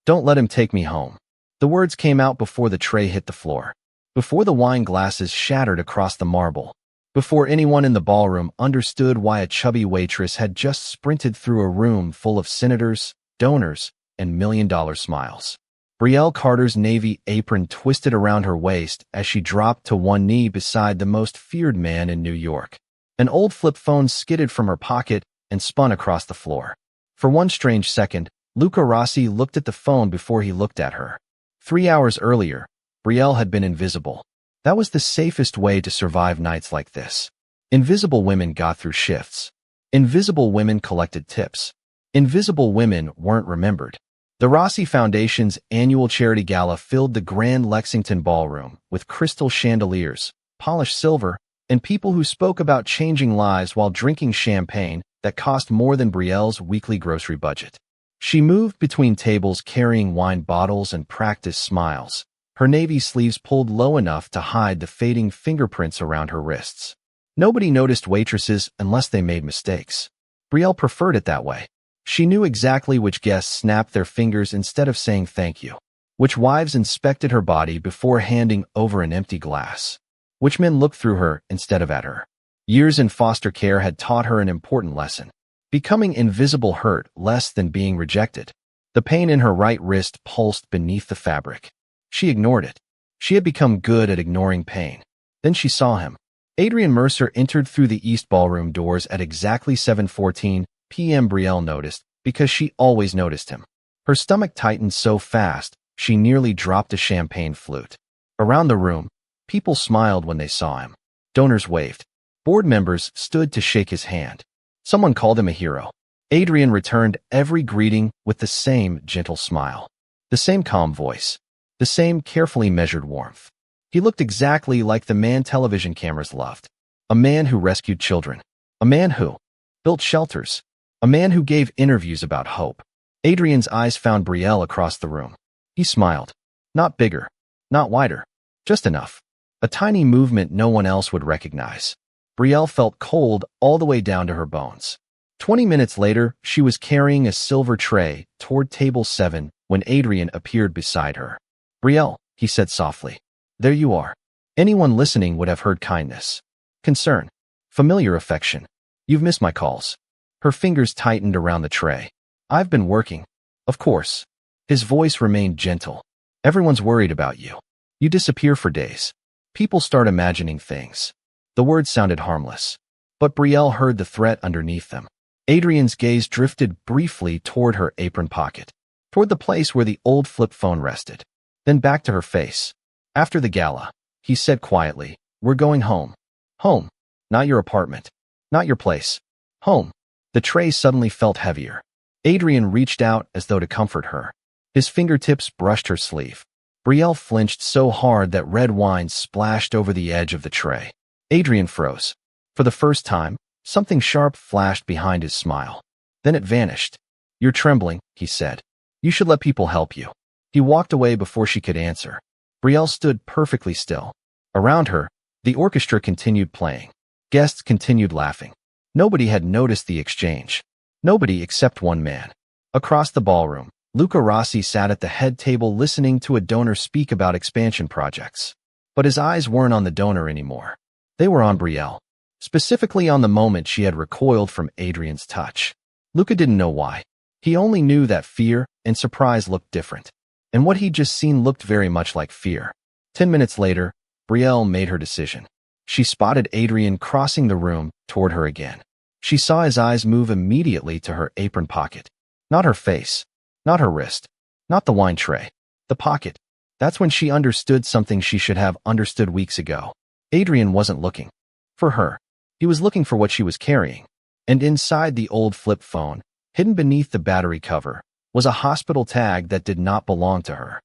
Don't let him take me home. The words came out before the tray hit the floor, before the wine glasses shattered across the marble, before anyone in the ballroom understood why a chubby waitress had just sprinted through a room full of senators, donors, and million-dollar smiles. Brielle Carter's navy apron twisted around her waist as she dropped to one knee beside the most feared man in New York. An old flip phone skidded from her pocket and spun across the floor. For one strange second, Luca Rossi looked at the phone before he looked at her. 3 hours earlier, Brielle had been invisible. That was the safest way to survive nights like this. Invisible women got through shifts. Invisible women collected tips. Invisible women weren't remembered. The Rossi Foundation's annual charity gala filled the Grand Lexington Ballroom with crystal chandeliers, polished silver, and people who spoke about changing lives while drinking champagne that cost more than Brielle's weekly grocery budget. She moved between tables carrying wine bottles and practiced smiles, her navy sleeves pulled low enough to hide the fading fingerprints around her wrists. Nobody noticed waitresses unless they made mistakes. Brielle preferred it that way. She knew exactly which guests snapped their fingers instead of saying thank you, which wives inspected her body before handing over an empty glass, which men looked through her instead of at her. Years in foster care had taught her an important lesson. Becoming invisible hurt less than being rejected. The pain in her right wrist pulsed beneath the fabric. She ignored it. She had become good at ignoring pain. Then she saw him. Adrian Mercer entered through the East Ballroom doors at exactly 7:14 p.m. Brielle noticed, because she always noticed him. Her stomach tightened so fast, she nearly dropped a champagne flute. Around the room, people smiled when they saw him. Donors waved. Board members stood to shake his hand. Someone called him a hero. Adrian returned every greeting with the same gentle smile, the same calm voice, the same carefully measured warmth. He looked exactly like the man television cameras loved. A man who rescued children. A man who built shelters. A man who gave interviews about hope. Adrian's eyes found Brielle across the room. He smiled. Not bigger, not wider, just enough. A tiny movement no one else would recognize. Brielle felt cold all the way down to her bones. 20 minutes later, she was carrying a silver tray toward table 7 when Adrian appeared beside her. Brielle, he said softly. There you are. Anyone listening would have heard kindness, concern, familiar affection. You've missed my calls. Her fingers tightened around the tray. I've been working. Of course. His voice remained gentle. Everyone's worried about you. You disappear for days. People start imagining things. The words sounded harmless, but Brielle heard the threat underneath them. Adrian's gaze drifted briefly toward her apron pocket, toward the place where the old flip phone rested, then back to her face. After the gala, he said quietly, we're going home. Home. Not your apartment. Not your place. Home. The tray suddenly felt heavier. Adrian reached out as though to comfort her. His fingertips brushed her sleeve. Brielle flinched so hard that red wine splashed over the edge of the tray. Adrian froze. For the first time, something sharp flashed behind his smile. Then it vanished. You're trembling, he said. You should let people help you. He walked away before she could answer. Brielle stood perfectly still. Around her, the orchestra continued playing. Guests continued laughing. Nobody had noticed the exchange. Nobody except one man. Across the ballroom, Luca Rossi sat at the head table listening to a donor speak about expansion projects. But his eyes weren't on the donor anymore. They were on Brielle. Specifically on the moment she had recoiled from Adrian's touch. Luca didn't know why. He only knew that fear and surprise looked different. And what he'd just seen looked very much like fear. 10 minutes later, Brielle made her decision. She spotted Adrian crossing the room toward her again. She saw his eyes move immediately to her apron pocket. Not her face. Not her wrist. Not the wine tray. The pocket. That's when she understood something she should have understood weeks ago. Adrian wasn't looking for her. He was looking for what she was carrying. And inside the old flip phone, hidden beneath the battery cover, was a hospital tag that did not belong to her.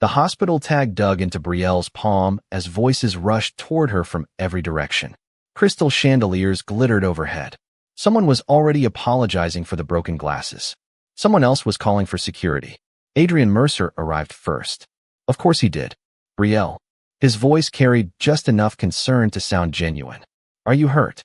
The hospital tag dug into Brielle's palm as voices rushed toward her from every direction. Crystal chandeliers glittered overhead. Someone was already apologizing for the broken glasses. Someone else was calling for security. Adrian Mercer arrived first. Of course he did. Brielle. His voice carried just enough concern to sound genuine. Are you hurt?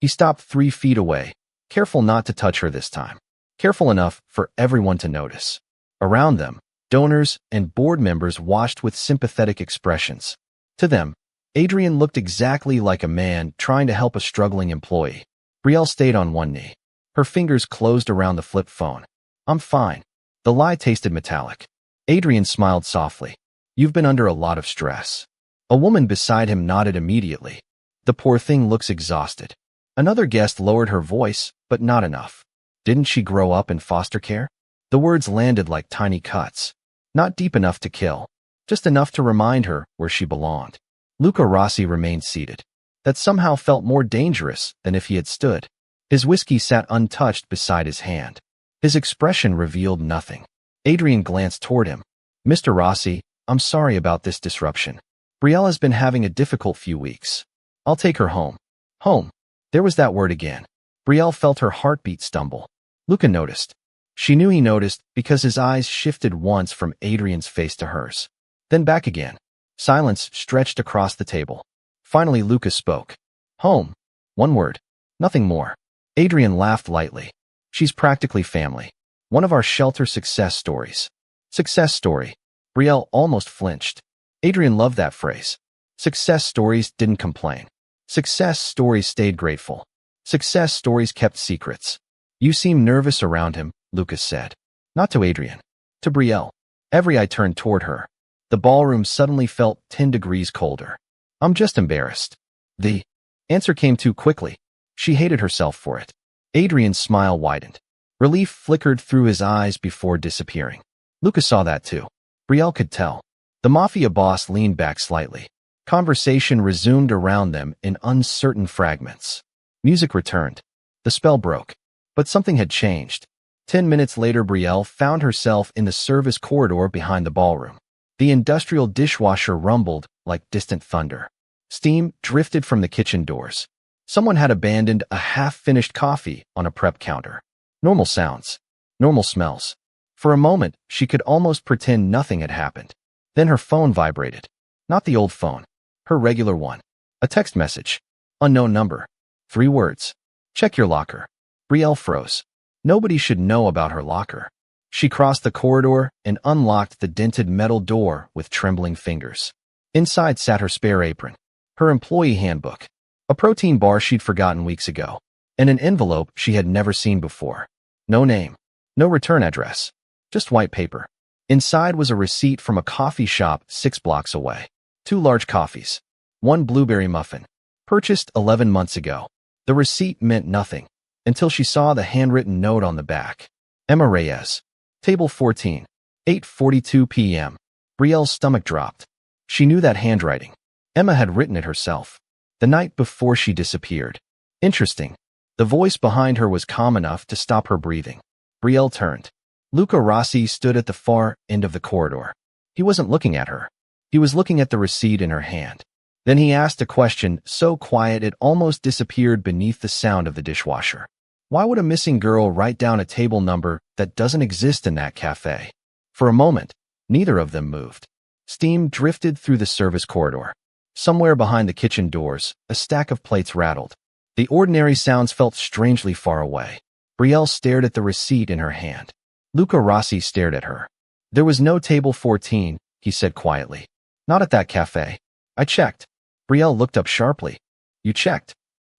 He stopped 3 feet away, careful not to touch her this time. Careful enough for everyone to notice. Around them, Donors and board members watched with sympathetic expressions. To them, Adrian looked exactly like a man trying to help a struggling employee. Brielle stayed on one knee. Her fingers closed around the flip phone. "I'm fine." The lie tasted metallic. Adrian smiled softly. "You've been under a lot of stress." A woman beside him nodded immediately. "The poor thing looks exhausted." Another guest lowered her voice, but not enough. "Didn't she grow up in foster care?" The words landed like tiny cuts. Not deep enough to kill, just enough to remind her where she belonged. Luca Rossi remained seated. That somehow felt more dangerous than if he had stood. His whiskey sat untouched beside his hand. His expression revealed nothing. Adrian glanced toward him. "Mr. Rossi, I'm sorry about this disruption. Brielle has been having a difficult few weeks. I'll take her home." Home. There was that word again. Brielle felt her heartbeat stumble. Luca noticed. She knew he noticed because his eyes shifted once from Adrian's face to hers. Then back again. Silence stretched across the table. Finally Luca spoke. "Home." One word. Nothing more. Adrian laughed lightly. "She's practically family. One of our shelter success stories." Success story. Brielle almost flinched. Adrian loved that phrase. Success stories didn't complain. Success stories stayed grateful. Success stories kept secrets. "You seem nervous around him," Lucas said. Not to Adrian. To Brielle. Every eye turned toward her. The ballroom suddenly felt 10 degrees colder. "I'm just embarrassed." The answer came too quickly. She hated herself for it. Adrian's smile widened. Relief flickered through his eyes before disappearing. Lucas saw that too. Brielle could tell. The Mafia boss leaned back slightly. Conversation resumed around them in uncertain fragments. Music returned. The spell broke. But something had changed. 10 minutes later, Brielle found herself in the service corridor behind the ballroom. The industrial dishwasher rumbled like distant thunder. Steam drifted from the kitchen doors. Someone had abandoned a half-finished coffee on a prep counter. Normal sounds. Normal smells. For a moment, she could almost pretend nothing had happened. Then her phone vibrated. Not the old phone. Her regular one. A text message. Unknown number. 3 words. "Check your locker." Brielle froze. Nobody should know about her locker. She crossed the corridor and unlocked the dented metal door with trembling fingers. Inside sat her spare apron, her employee handbook, a protein bar she'd forgotten weeks ago, and an envelope she had never seen before. No name, no return address, just white paper. Inside was a receipt from a coffee shop 6 blocks away. 2 large coffees, 1 blueberry muffin, purchased 11 months ago. The receipt meant nothing until she saw the handwritten note on the back. Emma Reyes. Table 14. 8:42 p.m. Brielle's stomach dropped. She knew that handwriting. Emma had written it herself. The night before she disappeared. Interesting. The voice behind her was calm enough to stop her breathing. Brielle turned. Luca Rossi stood at the far end of the corridor. He wasn't looking at her. He was looking at the receipt in her hand. Then he asked a question so quiet it almost disappeared beneath the sound of the dishwasher. Why would a missing girl write down a table number that doesn't exist in that cafe? For a moment, neither of them moved. Steam drifted through the service corridor. Somewhere behind the kitchen doors, a stack of plates rattled. The ordinary sounds felt strangely far away. Brielle stared at the receipt in her hand. Luca Rossi stared at her. "There was no table 14, he said quietly. "Not at that cafe. I checked." Brielle looked up sharply. "You checked?"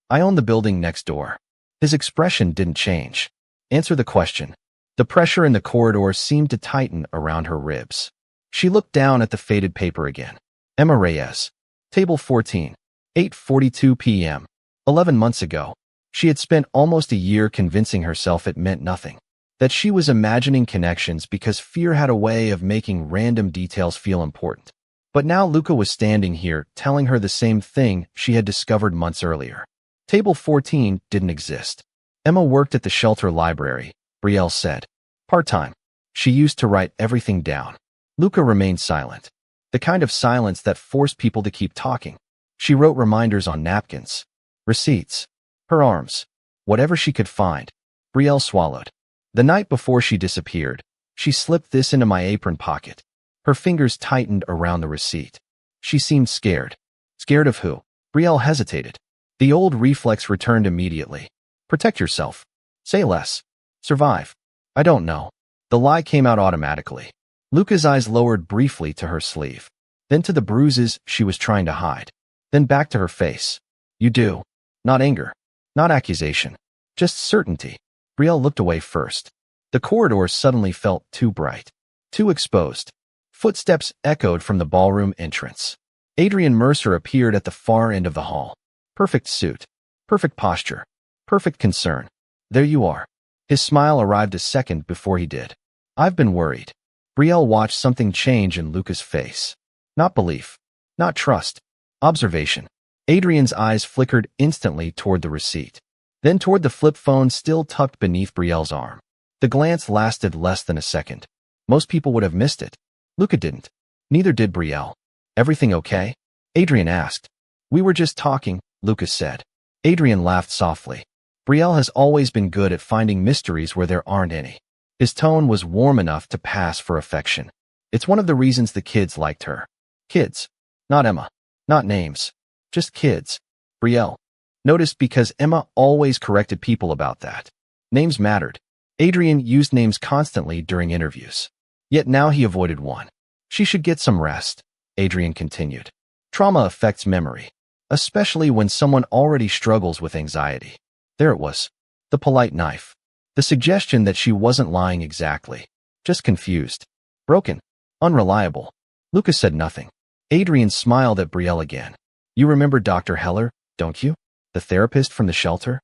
"I own the building next door." His expression didn't change. "Answer the question." The pressure in the corridor seemed to tighten around her ribs. She looked down at the faded paper again. Emma Reyes. Table 14. 8:42 p.m. 11 months ago. She had spent almost a year convincing herself it meant nothing. That she was imagining connections because fear had a way of making random details feel important. But now Luca was standing here telling her the same thing she had discovered months earlier. Table 14 didn't exist. Emma worked at the shelter library, Brielle said. Part-time. She used to write everything down. Luca remained silent. The kind of silence that forced people to keep talking. She wrote reminders on napkins. Receipts. Her arms. Whatever she could find. Brielle swallowed. The night before she disappeared, she slipped this into my apron pocket. Her fingers tightened around the receipt. She seemed scared. Scared of who? Brielle hesitated. The old reflex returned immediately. Protect yourself. Say less. Survive. I don't know. The lie came out automatically. Luca's eyes lowered briefly to her sleeve, then to the bruises she was trying to hide, then back to her face. You do. Not anger. Not accusation. Just certainty. Brielle looked away first. The corridor suddenly felt too bright, too exposed. Footsteps echoed from the ballroom entrance. Adrian Mercer appeared at the far end of the hall. Perfect suit. Perfect posture. Perfect concern. There you are. His smile arrived a second before he did. I've been worried. Brielle watched something change in Luca's face. Not belief. Not trust. Observation. Adrian's eyes flickered instantly toward the receipt, then toward the flip phone still tucked beneath Brielle's arm. The glance lasted less than a second. Most people would have missed it. Luca didn't. Neither did Brielle. Everything okay? Adrian asked. We were just talking, Luca said. Adrian laughed softly. Brielle has always been good at finding mysteries where there aren't any. His tone was warm enough to pass for affection. It's one of the reasons the kids liked her. Kids. Not Emma. Not names. Just kids. Brielle noticed because Emma always corrected people about that. Names mattered. Adrian used names constantly during interviews. Yet now he avoided one. She should get some rest, Adrian continued. Trauma affects memory, especially when someone already struggles with anxiety. There it was. The polite knife. The suggestion that she wasn't lying exactly. Just confused. Broken. Unreliable. Luca said nothing. Adrian smiled at Brielle again. You remember Dr. Heller, don't you? The therapist from the shelter?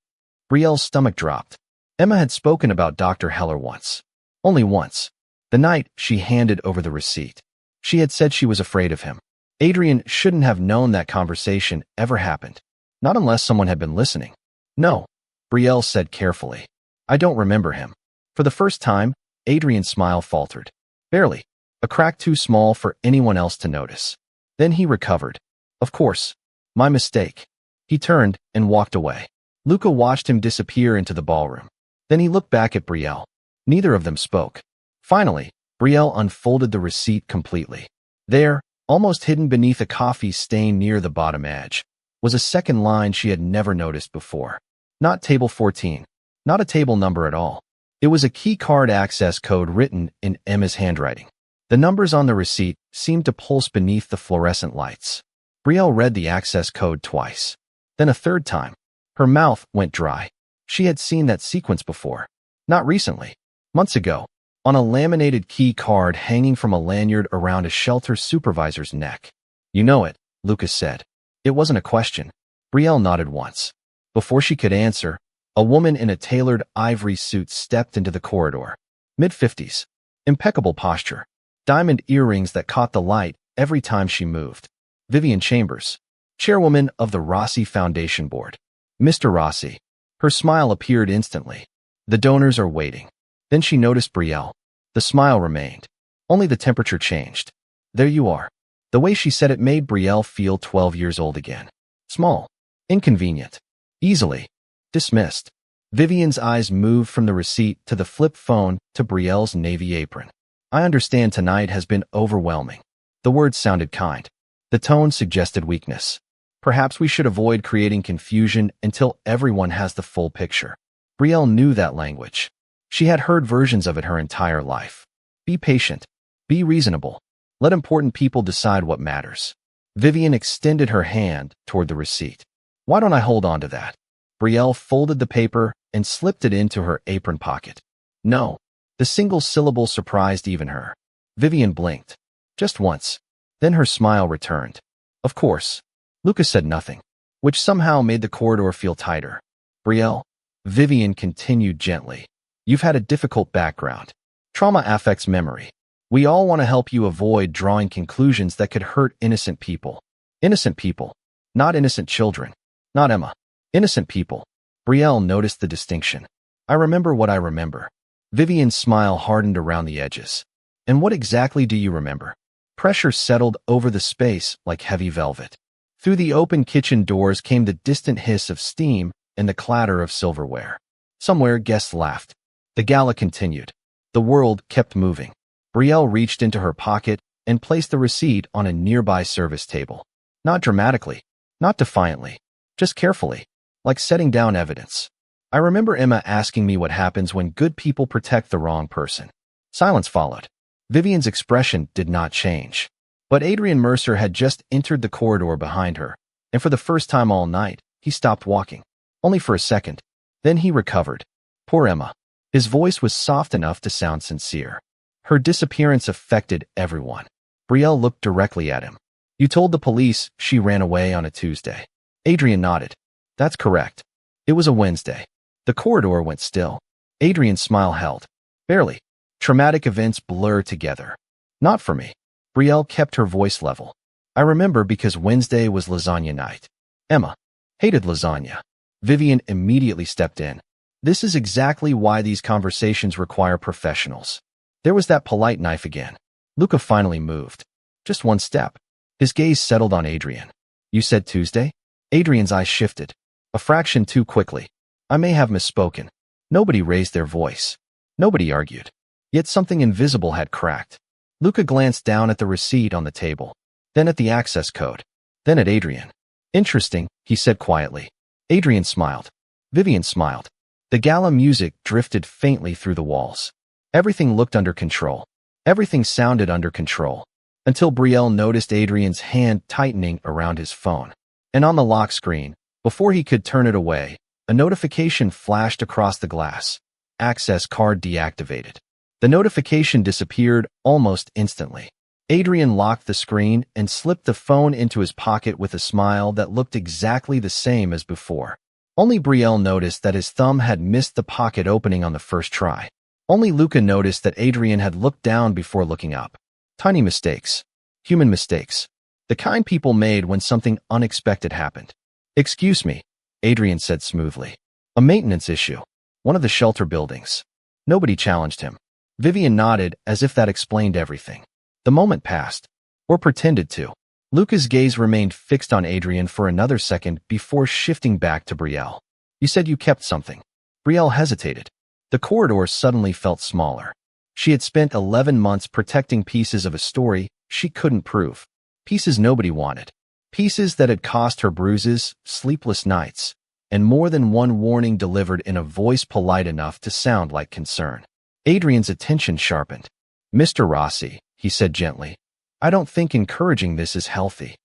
Brielle's stomach dropped. Emma had spoken about Dr. Heller once. Only once. The night she handed over the receipt. She had said she was afraid of him. Adrian shouldn't have known that conversation ever happened. Not unless someone had been listening. No, Brielle said carefully. I don't remember him. For the first time, Adrian's smile faltered. Barely. A crack too small for anyone else to notice. Then he recovered. Of course. My mistake. He turned and walked away. Luca watched him disappear into the ballroom. Then he looked back at Brielle. Neither of them spoke. Finally, Brielle unfolded the receipt completely. There, almost hidden beneath a coffee stain near the bottom edge, was a second line she had never noticed before. Not table 14. Not a table number at all. It was a key card access code written in Emma's handwriting. The numbers on the receipt seemed to pulse beneath the fluorescent lights. Brielle read the access code twice. Then a third time. Her mouth went dry. She had seen that sequence before. Not recently. Months ago. On a laminated key card hanging from a lanyard around a shelter supervisor's neck. You know it, Lucas said. It wasn't a question. Brielle nodded once. Before she could answer, a woman in a tailored ivory suit stepped into the corridor. Mid-50s. Impeccable posture. Diamond earrings that caught the light every time she moved. Vivian Chambers, chairwoman of the Rossi Foundation Board. Mr. Rossi. Her smile appeared instantly. The donors are waiting. Then she noticed Brielle. The smile remained. Only the temperature changed. There you are. The way she said it made Brielle feel 12 years old again. Small. Inconvenient. Easily. Dismissed. Vivian's eyes moved from the receipt to the flip phone to Brielle's navy apron. I understand tonight has been overwhelming. The words sounded kind. The tone suggested weakness. Perhaps we should avoid creating confusion until everyone has the full picture. Brielle knew that language. She had heard versions of it her entire life. Be patient. Be reasonable. Let important people decide what matters. Vivian extended her hand toward the receipt. Why don't I hold on to that? Brielle folded the paper and slipped it into her apron pocket. No. The single syllable surprised even her. Vivian blinked. Just once. Then her smile returned. Of course. Lucas said nothing, which somehow made the corridor feel tighter. Brielle, Vivian continued gently. You've had a difficult background. Trauma affects memory. We all want to help you avoid drawing conclusions that could hurt innocent people. Innocent people. Not innocent children. Not Emma. Innocent people. Brielle noticed the distinction. I remember what I remember. Vivian's smile hardened around the edges. And what exactly do you remember? Pressure settled over the space like heavy velvet. Through the open kitchen doors came the distant hiss of steam and the clatter of silverware. Somewhere guests laughed. The gala continued. The world kept moving. Brielle reached into her pocket and placed the receipt on a nearby service table. Not dramatically, not defiantly, just carefully, like setting down evidence. I remember Emma asking me what happens when good people protect the wrong person. Silence followed. Vivian's expression did not change. But Adrian Mercer had just entered the corridor behind her, and for the first time all night, he stopped walking. Only for a second. Then he recovered. Poor Emma. His voice was soft enough to sound sincere. Her disappearance affected everyone. Brielle looked directly at him. You told the police she ran away on a Tuesday. Adrian nodded. That's correct. It was a Wednesday. The corridor went still. Adrian's smile held. Barely. Traumatic events blur together. Not for me. Brielle kept her voice level. I remember because Wednesday was lasagna night. Emma hated lasagna. Vivian immediately stepped in. This is exactly why these conversations require professionals. There was that polite knife again. Luca finally moved. Just one step. His gaze settled on Adrian. You said Tuesday? Adrian's eyes shifted. A fraction too quickly. I may have misspoken. Nobody raised their voice. Nobody argued. Yet something invisible had cracked. Luca glanced down at the receipt on the table, then at the access code, then at Adrian. Interesting, he said quietly. Adrian smiled. Vivian smiled. The gala music drifted faintly through the walls. Everything looked under control. Everything sounded under control. Until Brielle noticed Adrian's hand tightening around his phone. And on the lock screen, before he could turn it away, a notification flashed across the glass. Access card deactivated. The notification disappeared almost instantly. Adrian locked the screen and slipped the phone into his pocket with a smile that looked exactly the same as before. Only Brielle noticed that his thumb had missed the pocket opening on the first try. Only Luca noticed that Adrian had looked down before looking up. Tiny mistakes. Human mistakes. The kind people made when something unexpected happened. Excuse me, Adrian said smoothly. A maintenance issue. One of the shelter buildings. Nobody challenged him. Vivian nodded as if that explained everything. The moment passed. Or pretended to. Luca's gaze remained fixed on Adrian for another second before shifting back to Brielle. You said you kept something. Brielle hesitated. The corridor suddenly felt smaller. She had spent 11 months protecting pieces of a story she couldn't prove. Pieces nobody wanted. Pieces that had cost her bruises, sleepless nights, and more than one warning delivered in a voice polite enough to sound like concern. Adrian's attention sharpened. Mr. Rossi, he said gently, I don't think encouraging this is healthy.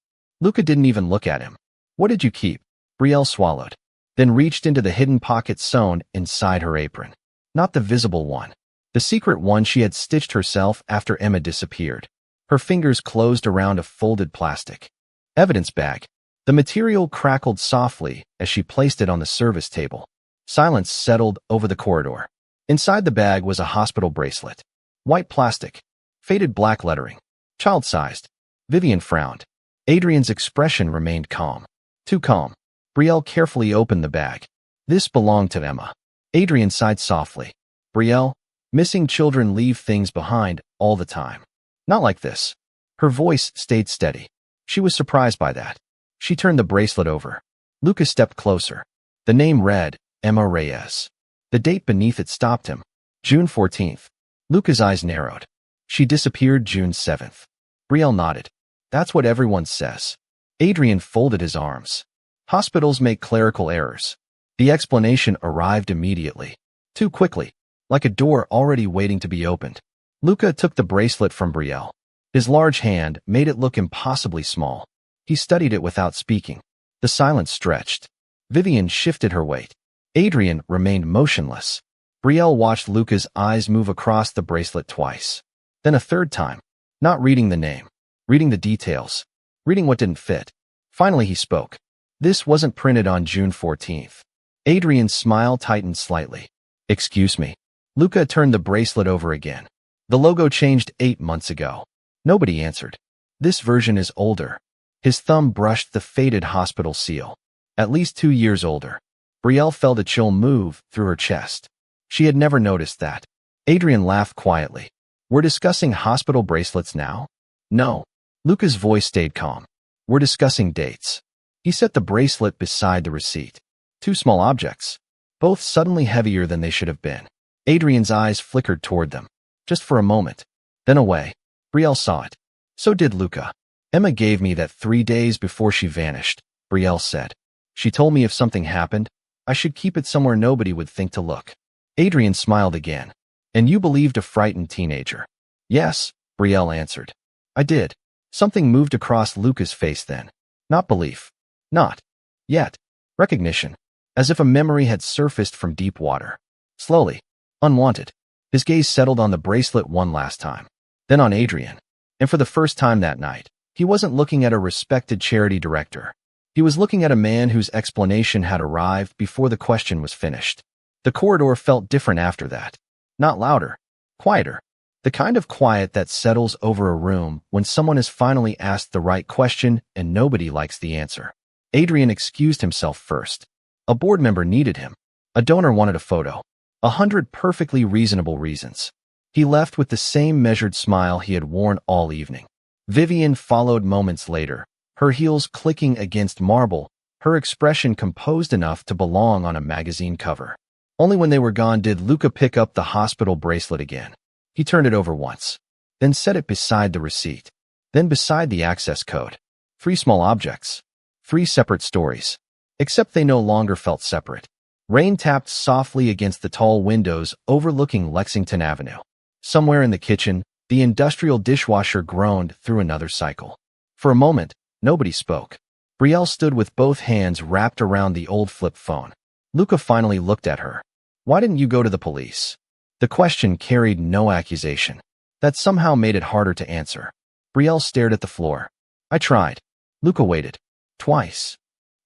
Luca didn't even look at him. What did you keep? Brielle swallowed, then reached into the hidden pocket sewn inside her apron. Not the visible one. The secret one she had stitched herself after Emma disappeared. Her fingers closed around a folded plastic evidence bag. The material crackled softly as she placed it on the service table. Silence settled over the corridor. Inside the bag was a hospital bracelet. White plastic. Faded black lettering. Child-sized. Vivian frowned. Adrian's expression remained calm. Too calm. Brielle carefully opened the bag. This belonged to Emma. Adrian sighed softly. Brielle, missing children leave things behind all the time. Not like this. Her voice stayed steady. She was surprised by that. She turned the bracelet over. Luca stepped closer. The name read, Emma Reyes. The date beneath it stopped him. June 14th. Luca's eyes narrowed. She disappeared June 7th. Brielle nodded. That's what everyone says. Adrian folded his arms. Hospitals make clerical errors. The explanation arrived immediately. Too quickly. Like a door already waiting to be opened. Luca took the bracelet from Brielle. His large hand made it look impossibly small. He studied it without speaking. The silence stretched. Vivian shifted her weight. Adrian remained motionless. Brielle watched Luca's eyes move across the bracelet twice. Then a third time. Not reading the name. Reading the details. Reading what didn't fit. Finally he spoke. This wasn't printed on June 14th. Adrian's smile tightened slightly. Excuse me. Luca turned the bracelet over again. The logo changed 8 months ago. Nobody answered. This version is older. His thumb brushed the faded hospital seal. At least 2 years older. Brielle felt a chill move through her chest. She had never noticed that. Adrian laughed quietly. We're discussing hospital bracelets now? No. Luca's voice stayed calm. We're discussing dates. He set the bracelet beside the receipt. 2 small objects. Both suddenly heavier than they should have been. Adrian's eyes flickered toward them. Just for a moment. Then away. Brielle saw it. So did Luca. Emma gave me that 3 days before she vanished, Brielle said. She told me if something happened, I should keep it somewhere nobody would think to look. Adrian smiled again. And you believed a frightened teenager. Yes, Brielle answered. I did. Something moved across Luca's face then. Not belief. Not yet. Recognition. As if a memory had surfaced from deep water. Slowly. Unwanted. His gaze settled on the bracelet one last time. Then on Adrian. And for the first time that night, he wasn't looking at a respected charity director. He was looking at a man whose explanation had arrived before the question was finished. The corridor felt different after that. Not louder. Quieter. The kind of quiet that settles over a room when someone has finally asked the right question and nobody likes the answer. Adrian excused himself first. A board member needed him. A donor wanted a photo. 100 perfectly reasonable reasons. He left with the same measured smile he had worn all evening. Vivian followed moments later, her heels clicking against marble, her expression composed enough to belong on a magazine cover. Only when they were gone did Luca pick up the hospital bracelet again. He turned it over once, then set it beside the receipt, then beside the access code. 3 small objects. 3 separate stories. Except they no longer felt separate. Rain tapped softly against the tall windows overlooking Lexington Avenue. Somewhere in the kitchen, the industrial dishwasher groaned through another cycle. For a moment, nobody spoke. Brielle stood with both hands wrapped around the old flip phone. Luca finally looked at her. Why didn't you go to the police? The question carried no accusation. That somehow made it harder to answer. Brielle stared at the floor. I tried. Luca waited. Twice.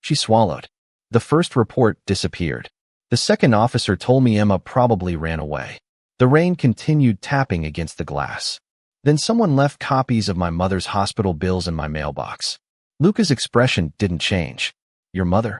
She swallowed. The first report disappeared. The second officer told me Emma probably ran away. The rain continued tapping against the glass. Then someone left copies of my mother's hospital bills in my mailbox. Luca's expression didn't change. Your mother?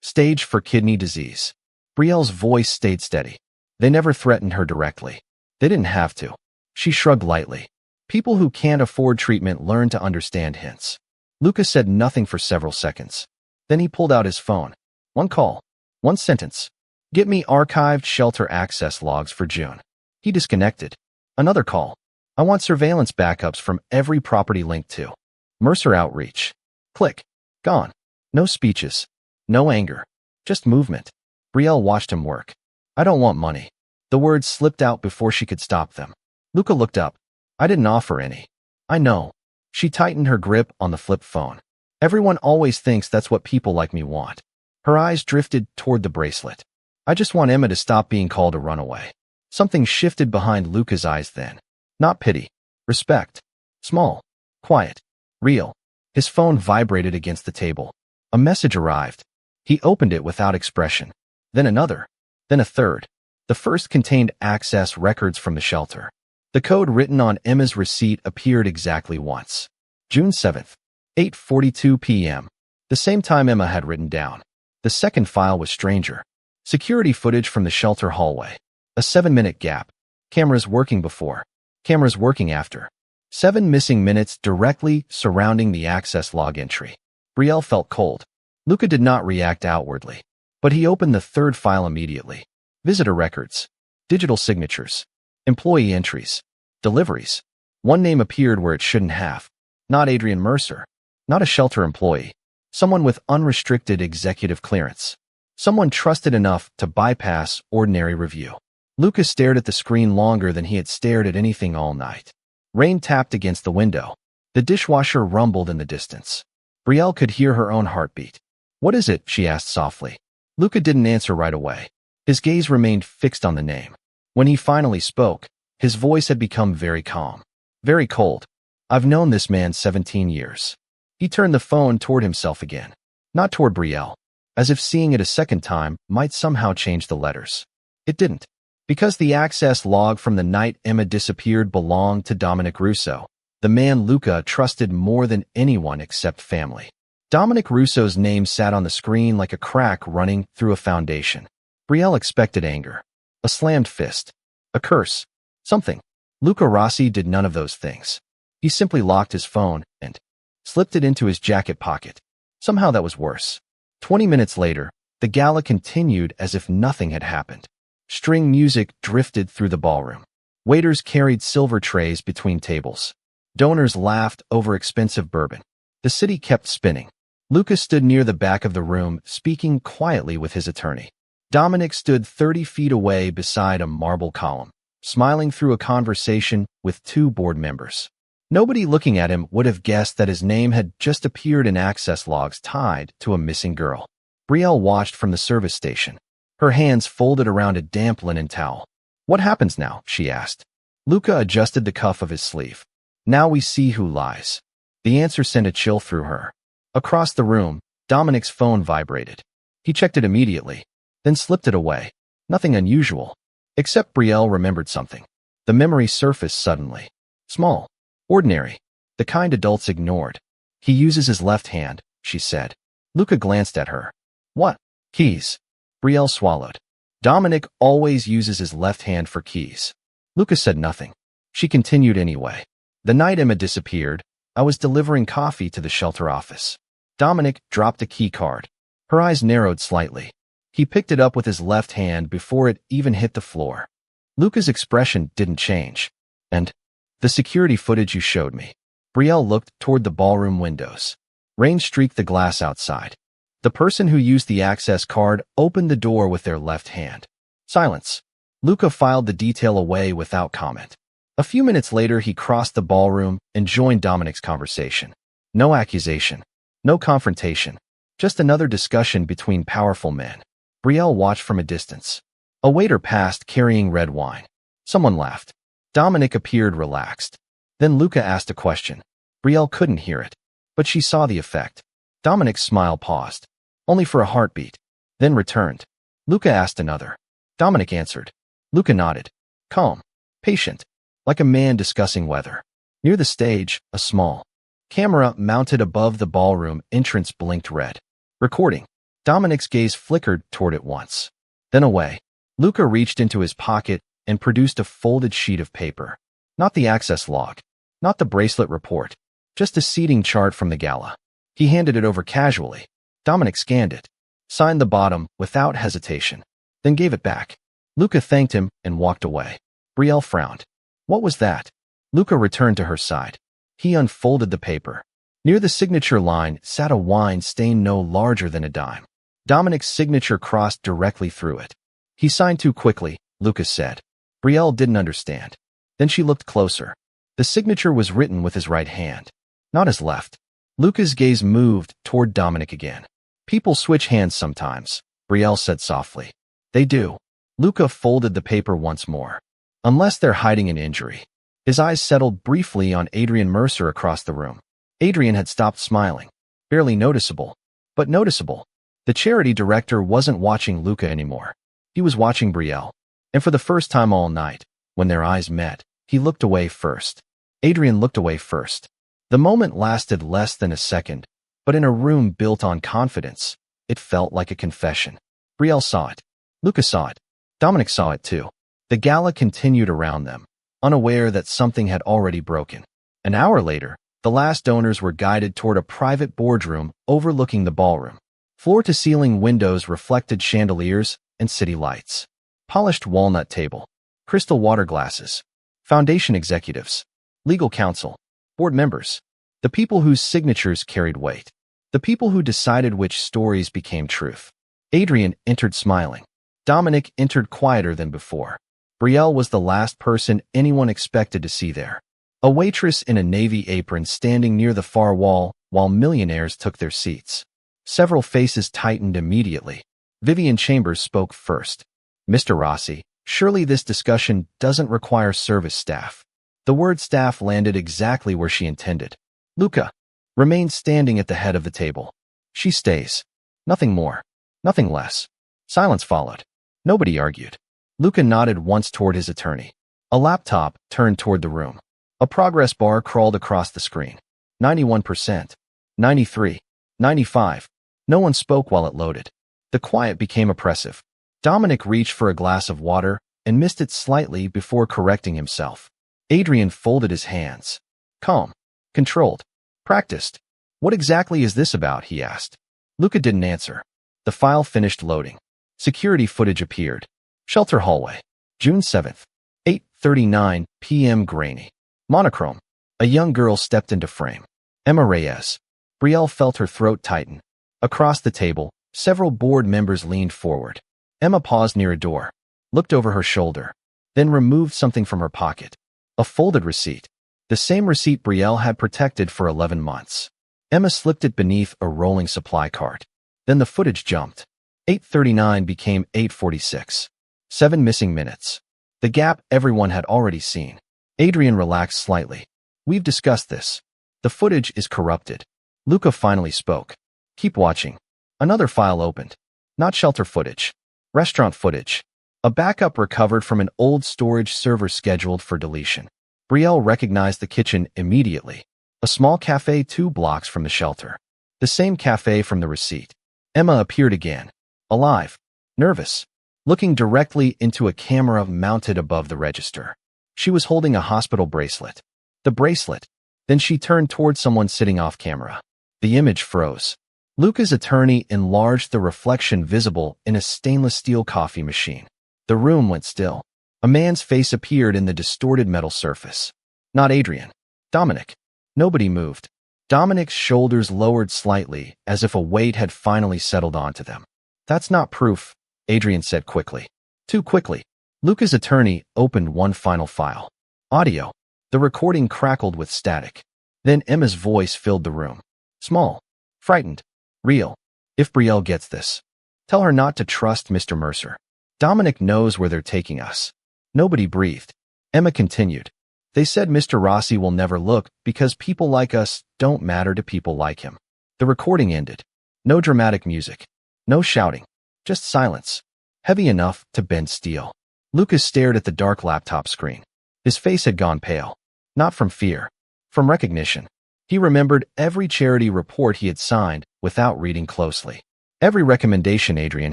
Stage for kidney disease. Brielle's voice stayed steady. They never threatened her directly. They didn't have to. She shrugged lightly. People who can't afford treatment learn to understand hints. Luca said nothing for several seconds. Then he pulled out his phone. 1 call. 1 sentence. Get me archived shelter access logs for June. He disconnected. Another call. I want surveillance backups from every property linked to. Mercer outreach. Click. Gone. No speeches. No anger. Just movement. Brielle watched him work. I don't want money. The words slipped out before she could stop them. Luca looked up. I didn't offer any. I know. She tightened her grip on the flip phone. Everyone always thinks that's what people like me want. Her eyes drifted toward the bracelet. I just want Emma to stop being called a runaway. Something shifted behind Luca's eyes then. Not pity. Respect. Small. Quiet. Real. His phone vibrated against the table. A message arrived. He opened it without expression. Then another. Then a third. The first contained access records from the shelter. The code written on Emma's receipt appeared exactly once. June 7th. 8:42 p.m. The same time Emma had written down. The second file was stranger. Security footage from the shelter hallway. A 7-minute gap. Cameras working before. Cameras working after. 7 missing minutes directly surrounding the access log entry. Brielle felt cold. Luca did not react outwardly. But he opened the third file immediately. Visitor records. Digital signatures. Employee entries. Deliveries. One name appeared where it shouldn't have. Not Adrian Mercer. Not a shelter employee. Someone with unrestricted executive clearance. Someone trusted enough to bypass ordinary review. Luca stared at the screen longer than he had stared at anything all night. Rain tapped against the window. The dishwasher rumbled in the distance. Brielle could hear her own heartbeat. What is it? She asked softly. Luca didn't answer right away. His gaze remained fixed on the name. When he finally spoke, his voice had become very calm. Very cold. I've known this man 17 years. He turned the phone toward himself again. Not toward Brielle. As if seeing it a second time might somehow change the letters. It didn't. Because the access log from the night Emma disappeared belonged to Dominic Russo, the man Luca trusted more than anyone except family. Dominic Russo's name sat on the screen like a crack running through a foundation. Brielle expected anger. A slammed fist. A curse. Something. Luca Rossi did none of those things. He simply locked his phone and slipped it into his jacket pocket. Somehow that was worse. 20 minutes later, the gala continued as if nothing had happened. String music drifted through the ballroom. Waiters carried silver trays between tables. Donors laughed over expensive bourbon. The city kept spinning. Luca stood near the back of the room, speaking quietly with his attorney. Dominic stood 30 feet away beside a marble column, smiling through a conversation with 2 board members. Nobody looking at him would have guessed that his name had just appeared in access logs tied to a missing girl. Brielle watched from the service station, her hands folded around a damp linen towel. What happens now? She asked. Luca adjusted the cuff of his sleeve. Now we see who lies. The answer sent a chill through her. Across the room, Dominic's phone vibrated. He checked it immediately, then slipped it away. Nothing unusual. Except Brielle remembered something. The memory surfaced suddenly. Small. Ordinary. The kind adults ignored. He uses his left hand, she said. Luca glanced at her. What? Keys. Brielle swallowed. Dominic always uses his left hand for keys. Luca said nothing. She continued anyway. The night Emma disappeared, I was delivering coffee to the shelter office. Dominic dropped a key card. Her eyes narrowed slightly. He picked it up with his left hand before it even hit the floor. Luca's expression didn't change. And the security footage you showed me. Brielle looked toward the ballroom windows. Rain streaked the glass outside. The person who used the access card opened the door with their left hand. Silence. Luca filed the detail away without comment. A few minutes later, he crossed the ballroom and joined Dominic's conversation. No accusation. No confrontation. Just another discussion between powerful men. Brielle watched from a distance. A waiter passed carrying red wine. Someone laughed. Dominic appeared relaxed. Then Luca asked a question. Brielle couldn't hear it, but she saw the effect. Dominic's smile paused, only for a heartbeat, then returned. Luca asked another. Dominic answered. Luca nodded. Calm, patient, like a man discussing weather. Near the stage, a small camera mounted above the ballroom entrance blinked red. Recording. Dominic's gaze flickered toward it once, then away. Luca reached into his pocket and produced a folded sheet of paper. Not the access log, not the bracelet report, just a seating chart from the gala. He handed it over casually. Dominic scanned it, signed the bottom without hesitation, then gave it back. Luca thanked him and walked away. Brielle frowned. What was that? Luca returned to her side. He unfolded the paper. Near the signature line sat a wine stain no larger than a dime. Dominic's signature crossed directly through it. He signed too quickly, Luca said. Brielle didn't understand. Then she looked closer. The signature was written with his right hand, not his left. Luca's gaze moved toward Dominic again. People switch hands sometimes, Brielle said softly. They do. Luca folded the paper once more. Unless they're hiding an injury. His eyes settled briefly on Adrian Mercer across the room. Adrian had stopped smiling. Barely noticeable, but noticeable. The charity director wasn't watching Luca anymore. He was watching Brielle. And for the first time all night, when their eyes met, he looked away first. Adrian looked away first. The moment lasted less than a second, but in a room built on confidence, it felt like a confession. Brielle saw it. Luca saw it. Dominic saw it too. The gala continued around them, unaware that something had already broken. An hour later, the last donors were guided toward a private boardroom overlooking the ballroom. Floor-to-ceiling windows reflected chandeliers and city lights. Polished walnut table. Crystal water glasses. Foundation executives. Legal counsel. Board members. The people whose signatures carried weight. The people who decided which stories became truth. Adrian entered smiling. Dominic entered quieter than before. Brielle was the last person anyone expected to see there. A waitress in a navy apron standing near the far wall while millionaires took their seats. Several faces tightened immediately. Vivian Chambers spoke first. Mr. Rossi, surely this discussion doesn't require service staff. The word staff landed exactly where she intended. Luca remained standing at the head of the table. She stays. Nothing more. Nothing less. Silence followed. Nobody argued. Luca nodded once toward his attorney. A laptop turned toward the room. A progress bar crawled across the screen. 91%. 93. 95. No one spoke while it loaded. The quiet became oppressive. Dominic reached for a glass of water and missed it slightly before correcting himself. Adrian folded his hands. Calm. Controlled. Practiced. What exactly is this about? He asked. Luca didn't answer. The file finished loading. Security footage appeared. Shelter hallway. June 7th. 8:39 p.m. Grainy. Monochrome. A young girl stepped into frame. Emma Reyes. Brielle felt her throat tighten. Across the table, several board members leaned forward. Emma paused near a door, looked over her shoulder, then removed something from her pocket. A folded receipt. The same receipt Brielle had protected for 11 months. Emma slipped it beneath a rolling supply cart. Then the footage jumped. 8:39 became 8:46. 7 missing minutes. The gap everyone had already seen. Adrian relaxed slightly. We've discussed this. The footage is corrupted. Luca finally spoke. Keep watching. Another file opened. Not shelter footage. Restaurant footage. A backup recovered from an old storage server scheduled for deletion. Brielle recognized the kitchen immediately. A small cafe 2 blocks from the shelter. The same cafe from the receipt. Emma appeared again. Alive. Nervous. Looking directly into a camera mounted above the register. She was holding a hospital bracelet. The bracelet. Then she turned toward someone sitting off camera. The image froze. Luca's attorney enlarged the reflection visible in a stainless steel coffee machine. The room went still. A man's face appeared in the distorted metal surface. Not Adrian. Dominic. Nobody moved. Dominic's shoulders lowered slightly, as if a weight had finally settled onto them. That's not proof, Adrian said quickly. Too quickly. Luca's attorney opened one final file. Audio. The recording crackled with static. Then Emma's voice filled the room. Small. Frightened. Real. If Brielle gets this, tell her not to trust Mr. Mercer. Dominic knows where they're taking us. Nobody breathed. Emma continued. They said Mr. Rossi will never look because people like us don't matter to people like him. The recording ended. No dramatic music. No shouting. Just silence. Heavy enough to bend steel. Lucas stared at the dark laptop screen. His face had gone pale. Not from fear. From recognition. He remembered every charity report he had signed without reading closely. Every recommendation Adrian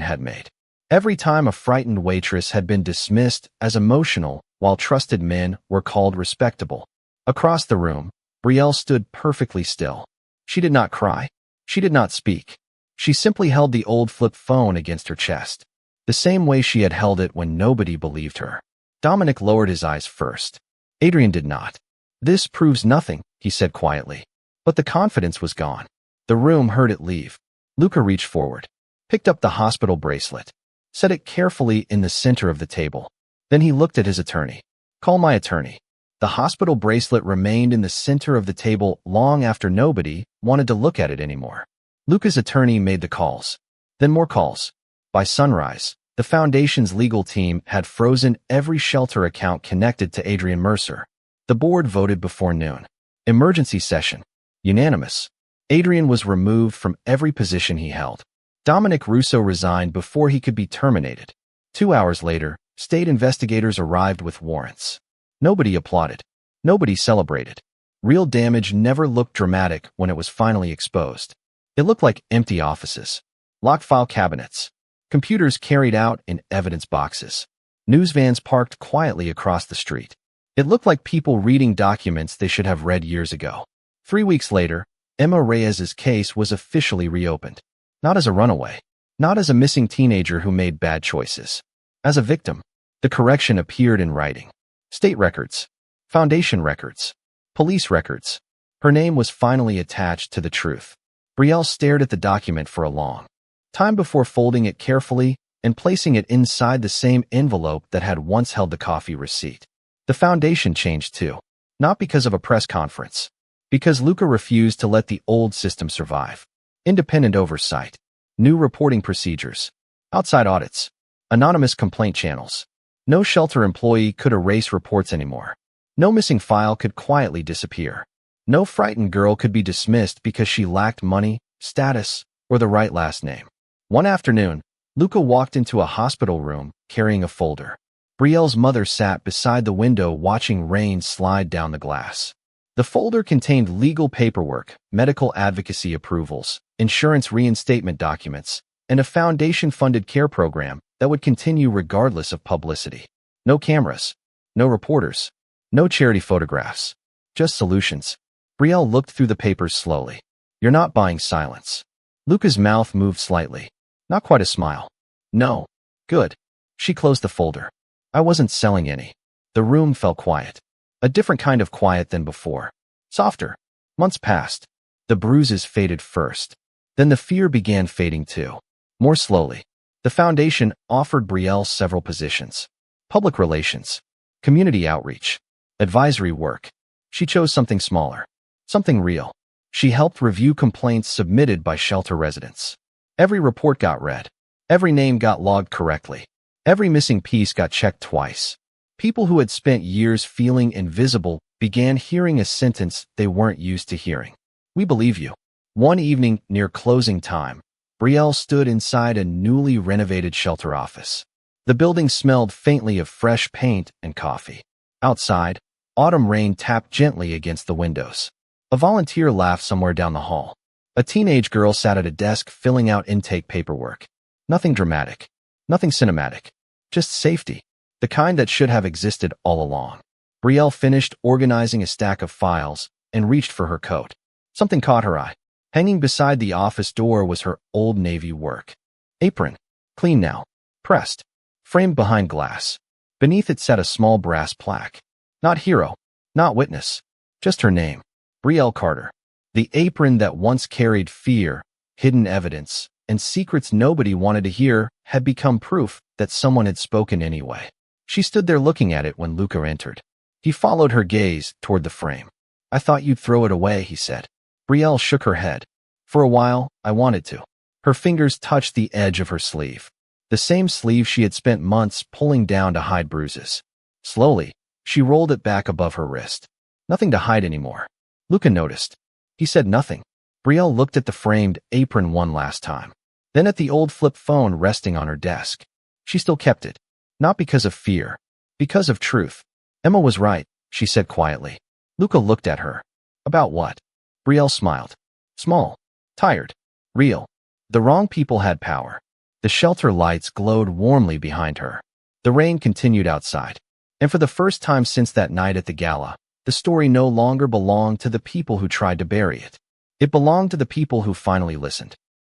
had made. Every time a frightened waitress had been dismissed as emotional while trusted men were called respectable. Across the room, Brielle stood perfectly still. She did not cry. She did not speak. She simply held the old flip phone against her chest, the same way she had held it when nobody believed her. Dominic lowered his eyes first. Adrian did not. This proves nothing, he said quietly. But the confidence was gone. The room heard it leave. Luca reached forward, picked up the hospital bracelet, set it carefully in the center of the table. Then he looked at his attorney. Call my attorney. The hospital bracelet remained in the center of the table long after nobody wanted to look at it anymore. Luca's attorney made the calls. Then more calls. By sunrise, the foundation's legal team had frozen every shelter account connected to Adrian Mercer. The board voted before noon. Emergency session. Unanimous. Adrian was removed from every position he held. Dominic Russo resigned before he could be terminated. 2 hours later, state investigators arrived with warrants. Nobody applauded. Nobody celebrated. Real damage never looked dramatic when it was finally exposed. It looked like empty offices, locked file cabinets, computers carried out in evidence boxes, news vans parked quietly across the street. It looked like people reading documents they should have read years ago. 3 weeks later, Emma Reyes's case was officially reopened. Not as a runaway. Not as a missing teenager who made bad choices. As a victim. The correction appeared in writing. State records. Foundation records. Police records. Her name was finally attached to the truth. Brielle stared at the document for a long time before folding it carefully and placing it inside the same envelope that had once held the coffee receipt. The foundation changed too. Not because of a press conference. Because Luca refused to let the old system survive. Independent oversight. New reporting procedures. Outside audits. Anonymous complaint channels. No shelter employee could erase reports anymore. No missing file could quietly disappear. No frightened girl could be dismissed because she lacked money, status, or the right last name. One afternoon, Luca walked into a hospital room carrying a folder. Brielle's mother sat beside the window watching rain slide down the glass. The folder contained legal paperwork, medical advocacy approvals, insurance reinstatement documents, and a foundation-funded care program that would continue regardless of publicity. No cameras. No reporters. No charity photographs. Just solutions. Brielle looked through the papers slowly. You're not buying silence. Luca's mouth moved slightly. Not quite a smile. No. Good. She closed the folder. I wasn't selling any. The room fell quiet. A different kind of quiet than before. Softer. Months passed. The bruises faded first. Then the fear began fading too. More slowly. The foundation offered Brielle several positions. Public relations. Community outreach. Advisory work. She chose something smaller, something real. She helped review complaints submitted by shelter residents. Every report got read. Every name got logged correctly. Every missing piece got checked twice. People who had spent years feeling invisible began hearing a sentence they weren't used to hearing. We believe you. One evening, near closing time, Brielle stood inside a newly renovated shelter office. The building smelled faintly of fresh paint and coffee. Outside, autumn rain tapped gently against the windows. A volunteer laughed somewhere down the hall. A teenage girl sat at a desk filling out intake paperwork. Nothing dramatic. Nothing cinematic. Just safety. The kind that should have existed all along. Brielle finished organizing a stack of files and reached for her coat. Something caught her eye. Hanging beside the office door was her old Navy work apron. Clean now. Pressed. Framed behind glass. Beneath it sat a small brass plaque. Not hero. Not witness. Just her name. Brielle Carter. The apron that once carried fear, hidden evidence, and secrets nobody wanted to hear had become proof that someone had spoken anyway. She stood there looking at it when Luca entered. He followed her gaze toward the frame. I thought you'd throw it away, he said. Brielle shook her head. For a while, I wanted to. Her fingers touched the edge of her sleeve. The same sleeve she had spent months pulling down to hide bruises. Slowly, she rolled it back above her wrist. Nothing to hide anymore. Luca noticed. He said nothing. Brielle looked at the framed apron one last time. Then at the old flip phone resting on her desk. She still kept it. Not because of fear. Because of truth. Emma was right, she said quietly. Luca looked at her. About what? Brielle smiled. Small. Tired. Real. The wrong people had power. The shelter lights glowed warmly behind her. The rain continued outside. And for the first time since that night at the gala, the story no longer belonged to the people who tried to bury it. It belonged to the people who finally listened.